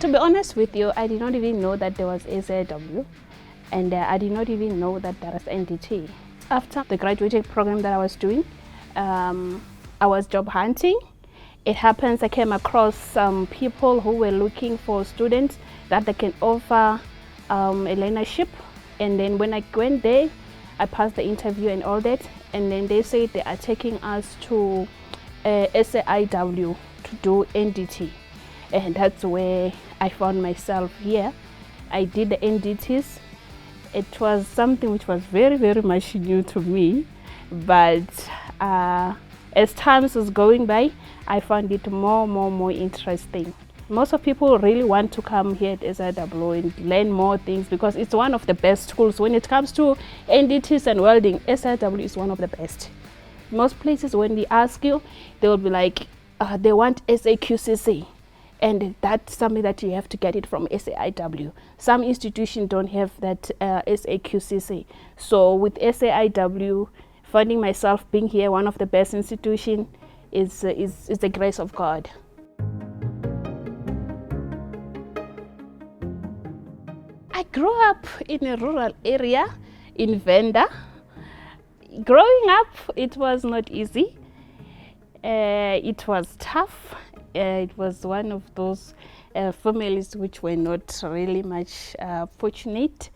To be honest with you, I did not even know that there was SAW, and I did not even know that there was NDT. After the graduating program that I was doing, I was job hunting. It happens I came across some people who were looking for students that they can offer a learnership, and then when I went there, I passed the interview and all that, and then they said they are taking us to SAIW to do NDT, and that's where I found myself here. I did the NDTs. It was something which was very, very much new to me, but as time was going by, I found it more interesting. Most of people really want to come here at SIW and learn more things because it's one of the best schools. When it comes to NDTs and welding, SIW is one of the best. Most places, when they ask you, they will be like, they want SAQCC. And that's something that you have to get it from SAIW. Some institutions don't have that SAQCC. So with SAIW, finding myself being here, one of the best institutions, is the grace of God. I grew up in a rural area in Venda. Growing up, it was not easy. It was tough. It was one of those families which were not really much fortunate,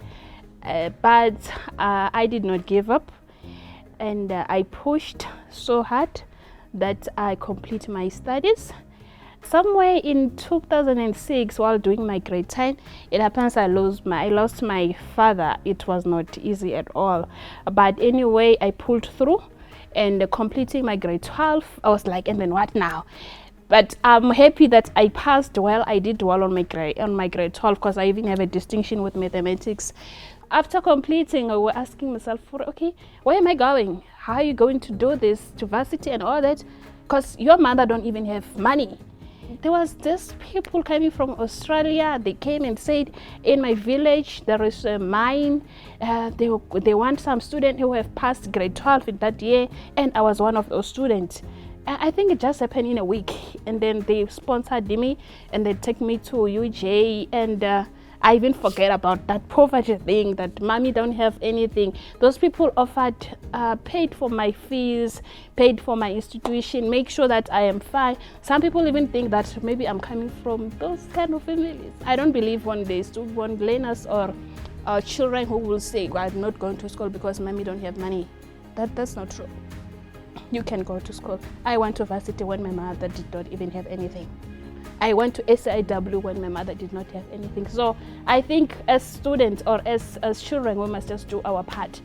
but I did not give up, and I pushed so hard that I complete my studies. Somewhere in 2006, while doing my grade 10, it happens I lost my father. It was not easy at all, but anyway, I pulled through, and completing my grade 12, I was like, and then what now? But I'm happy that I passed well. I did well on my grade 12 because I even have a distinction with mathematics. After completing, I was asking myself, okay, where am I going? How are you going to do this to varsity and all that? Because your mother don't even have money. There was this people coming from Australia. They came and said, in my village there is a mine. They want some students who have passed grade 12 in that year, and I was one of those students. I think it just happened in a week, and then they sponsored me and they take me to UJ, and I even forget about that poverty thing, that mommy don't have anything. Those people offered, paid for my fees, paid for my institution, make sure that I am fine. Some people even think that maybe I'm coming from those kind of families. I don't believe one day student learners or children who will say, well, I'm not going to school because mommy don't have money. That's not true. You can go to school. I went to varsity when my mother did not even have anything. I went to SIW when my mother did not have anything. So I think as students or as children, we must just do our part.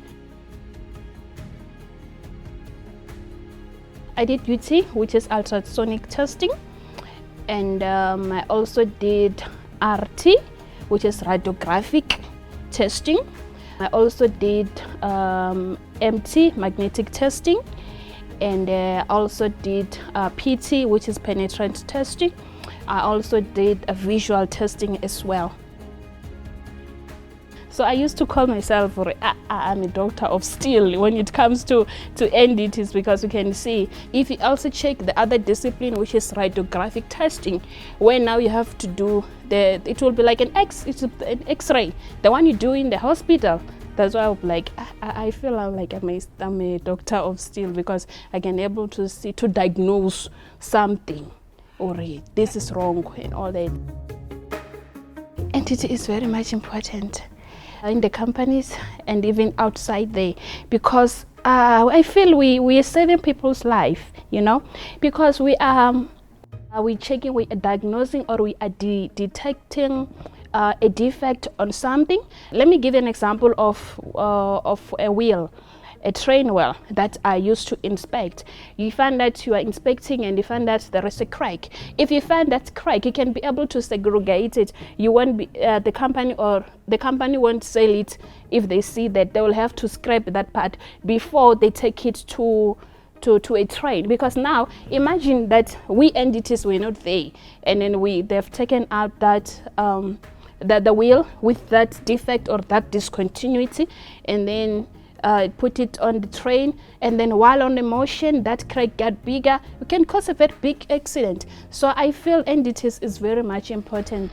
I did UT, which is ultrasonic testing, and I also did RT, which is radiographic testing. I also did MT, magnetic testing, and also did PT, which is penetrant testing. I also did a visual testing as well. So I used to call myself, I'm a doctor of steel when it comes to NDTs, because you can see, if you also check the other discipline, which is radiographic testing, where now you have to do it will be like an X-ray, the one you do in the hospital. That's why I'm like, I feel I'm a doctor of steel, because I can able to see, to diagnose something, or this is wrong and all that. NDT is very much important in the companies and even outside there, because I feel we are saving people's life, you know, because we are checking, we are diagnosing, or we are detecting a defect on something. Let me give you an example of a wheel, a train wheel that I used to inspect. You find that you are inspecting and you find that there is a crack. If you find that crack, you can be able to segregate it. You won't be the company won't sell it if they see that. They will have to scrap that part before they take it to a train, because now imagine that we NDTs were not there, and then they've taken out that the wheel with that defect or that discontinuity, and then put it on the train, and then while on the motion that crack got bigger, it can cause a very big accident. So I feel NDTs is very much important.